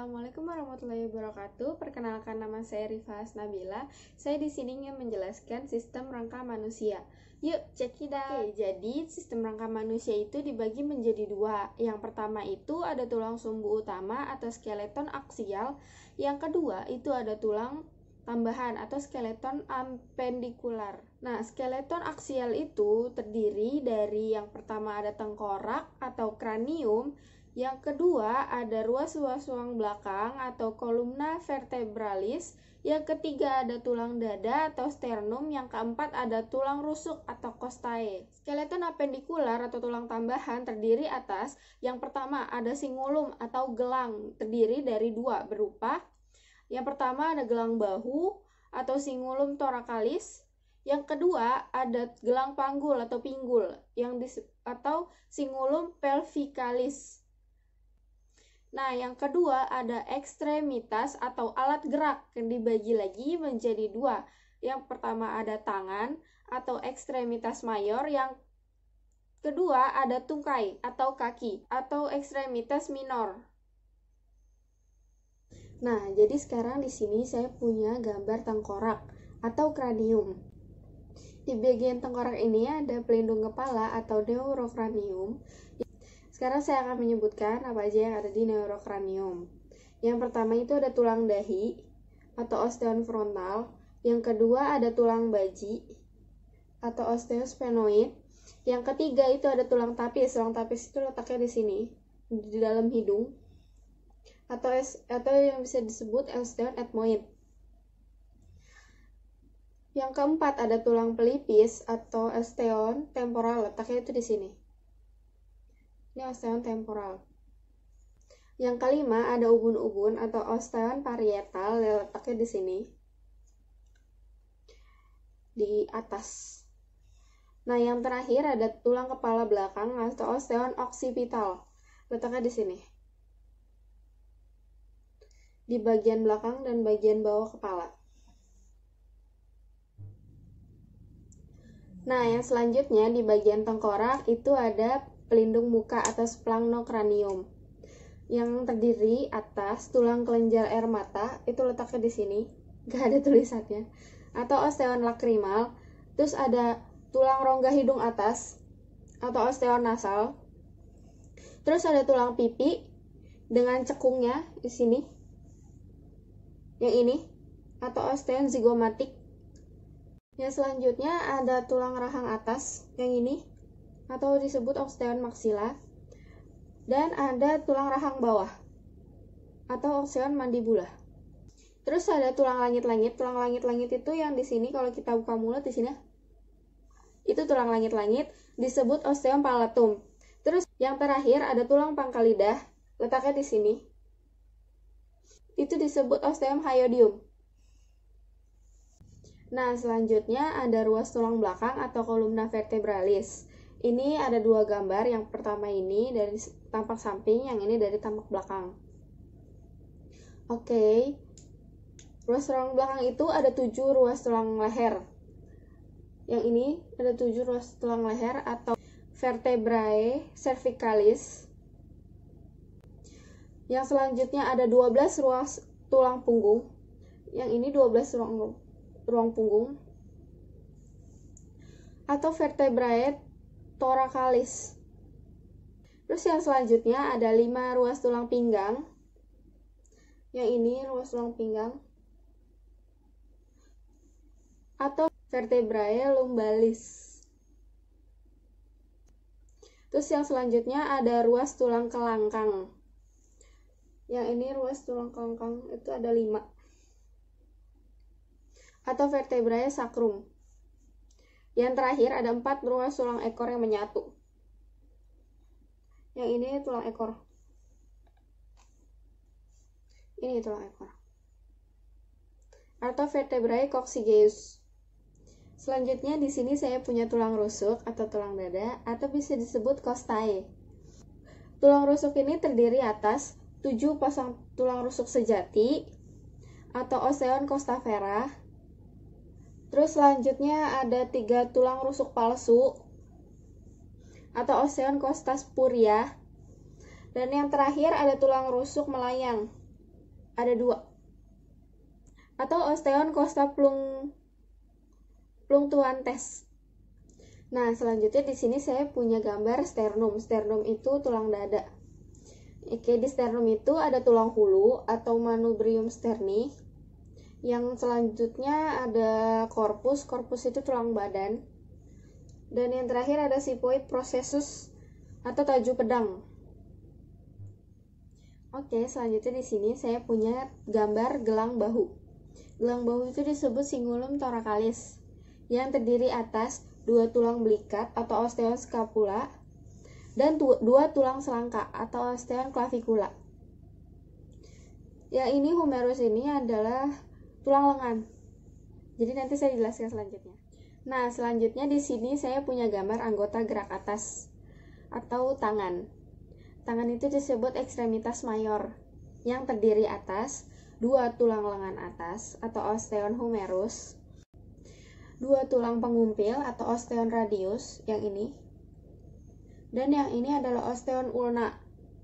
Assalamualaikum warahmatullahi wabarakatuh. Perkenalkan, nama saya Rifas Nabila. Saya di sini ingin menjelaskan sistem rangka manusia. Yuk, check it out. Oke, jadi sistem rangka manusia itu dibagi menjadi dua. Yang pertama itu ada tulang sumbu utama atau skeleton aksial. Yang kedua itu ada tulang tambahan atau skeleton apendikular. Nah, skeleton aksial itu terdiri dari yang pertama ada tengkorak atau kranium. Yang kedua ada ruas-ruas tulang belakang atau kolumna vertebralis. Yang ketiga ada tulang dada atau sternum. Yang keempat ada tulang rusuk atau costae. Skeleton apendikular atau tulang tambahan terdiri atas yang pertama ada cingulum atau gelang, terdiri dari dua berupa yang pertama ada gelang bahu atau cingulum thoracalis. Yang kedua ada gelang panggul atau pinggul atau cingulum pelvicalis. Nah, yang kedua ada ekstremitas atau alat gerak yang dibagi lagi menjadi dua. Yang pertama ada tangan atau ekstremitas mayor, yang kedua ada tungkai atau kaki atau ekstremitas minor. Nah, jadi sekarang di sini saya punya gambar tengkorak atau kranium. Di bagian tengkorak ini ada pelindung kepala atau neurocranium. Sekarang saya akan menyebutkan apa aja yang ada di neurocranium. Yang pertama itu ada tulang dahi atau osteon frontal. Yang kedua ada tulang baji atau osteosphenoid. Yang ketiga itu ada tulang tapis. Tulang tapis itu letaknya di sini, di dalam hidung. Atau yang bisa disebut osteon ethmoid. Yang keempat ada tulang pelipis atau osteon temporal. Letaknya itu di sini. Ini osteon temporal. Yang kelima ada ubun-ubun atau osteon parietal, letaknya di sini, di atas. Nah, yang terakhir ada tulang kepala belakang atau osteon occipital, letaknya di sini, di bagian belakang dan bagian bawah kepala. Nah, yang selanjutnya di bagian tengkorak itu ada pelindung muka atau splagmocranium yang terdiri atas tulang kelenjar air mata, itu letaknya di sini, gak ada tulisannya, atau osteon lakrimal. Terus ada tulang rongga hidung atas atau osteon nasal. Terus ada tulang pipi dengan cekungnya di sini, yang ini, atau osteon zigomatik. Yang selanjutnya ada tulang rahang atas, yang ini, atau disebut osteon maxilla, dan ada tulang rahang bawah atau osteon mandibula. Terus ada tulang langit-langit. Tulang langit-langit itu yang di sini, kalau kita buka mulut di sini, itu tulang langit-langit, disebut osteon palatum. Terus yang terakhir ada tulang pangkal lidah, letaknya di sini, itu disebut osteon hyodium. Nah, selanjutnya ada ruas tulang belakang atau kolumna vertebralis. Ini ada dua gambar, yang pertama ini dari tampak samping, yang ini dari tampak belakang. Oke, ruas tulang belakang itu ada 7 ruas tulang leher. Yang ini ada 7 ruas tulang leher atau vertebrae cervicalis. Yang selanjutnya ada 12 ruas tulang punggung. Yang ini 12 ruang punggung atau vertebrae thoracalis. Terus yang selanjutnya ada 5 ruas tulang pinggang. Yang ini ruas tulang pinggang atau vertebrae lumbalis. Terus yang selanjutnya ada ruas tulang kelangkang. Yang ini ruas tulang kelangkang itu ada 5 atau vertebrae sacrum. Yang terakhir ada 4 ruas tulang ekor yang menyatu. Yang ini tulang ekor. Ini tulang ekor. Atau vertebrae coccygeus. Selanjutnya di sini saya punya tulang rusuk atau tulang dada atau bisa disebut costae. Tulang rusuk ini terdiri atas 7 pasang tulang rusuk sejati atau osteon costa vera. Terus selanjutnya ada 3 tulang rusuk palsu atau osteon costa spuria. Dan yang terakhir ada tulang rusuk melayang ada 2. Atau osteon costa punctuantes. Nah, selanjutnya di sini saya punya gambar sternum. Sternum itu tulang dada. Oke, di sternum itu ada tulang hulu atau manubrium sterni. Yang selanjutnya ada corpus. Corpus itu tulang badan. Dan yang terakhir ada sigmoid processus atau tajuk pedang. Oke, selanjutnya di sini saya punya gambar gelang bahu. Gelang bahu itu disebut cingulum thoracalis yang terdiri atas 2 tulang belikat atau osteon scapula dan 2 tulang selangka atau osteon clavicula. Yang ini humerus ini adalah tulang lengan. Jadi nanti saya jelaskan selanjutnya. Nah, selanjutnya di sini saya punya gambar anggota gerak atas atau tangan. Tangan itu disebut ekstremitas mayor yang terdiri atas 2 tulang lengan atas atau osteon humerus, 2 tulang pengumpil atau osteon radius yang ini, dan yang ini adalah osteon ulna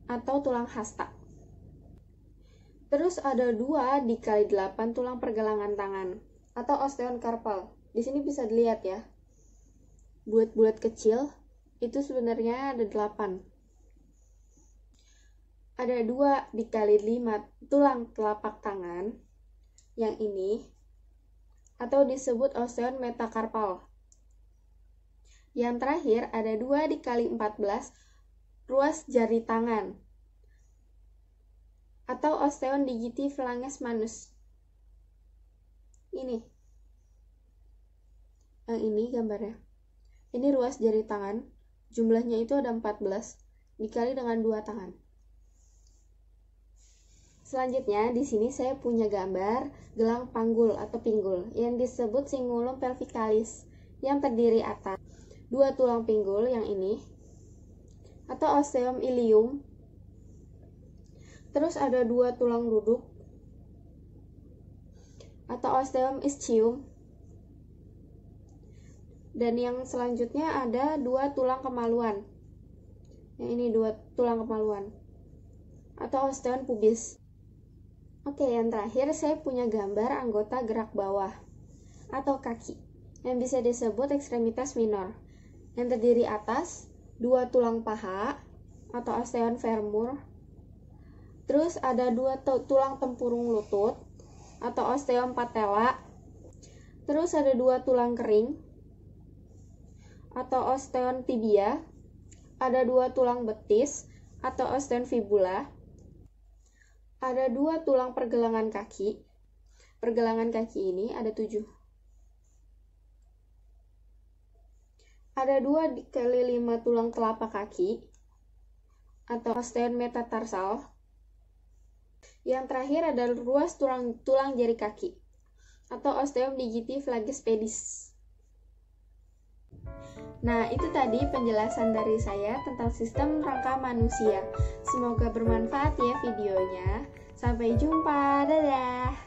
atau tulang hasta. Terus ada 2 dikali 8 tulang pergelangan tangan atau osteon carpal. Di sini bisa dilihat ya, bulat-bulat kecil itu sebenarnya ada 8. Ada 2 dikali 5 tulang telapak tangan yang ini atau disebut osteon metacarpal. Yang terakhir ada 2 dikali 14 ruas jari tangan atau osteon digiti phalanges manus. Ini. Yang ini gambarnya. Ini ruas jari tangan. Jumlahnya itu ada 14 dikali dengan 2 tangan. Selanjutnya di sini saya punya gambar gelang panggul atau pinggul yang disebut cingulum pelvicalis yang terdiri atas 2 tulang pinggul yang ini atau osteum ilium. Terus ada 2 tulang duduk atau osteum ischium. Dan yang selanjutnya ada 2 tulang kemaluan. Yang ini 2 tulang kemaluan atau osteon pubis. Oke, yang terakhir saya punya gambar anggota gerak bawah atau kaki yang bisa disebut ekstremitas minor yang terdiri atas 2 tulang paha atau osteon femur. Terus ada 2 tulang tempurung lutut atau osteon patella. Terus ada 2 tulang kering atau osteon tibia. Ada 2 tulang betis atau osteon fibula. Ada 2 tulang pergelangan kaki. Pergelangan kaki ini ada 7. Ada 2 dikali 5 tulang telapak kaki atau osteon metatarsal. Yang terakhir ada ruas tulang jari kaki atau osteum digiti phalanges pedis. Nah, itu tadi penjelasan dari saya tentang sistem rangka manusia. Semoga bermanfaat ya videonya. Sampai jumpa, dadah!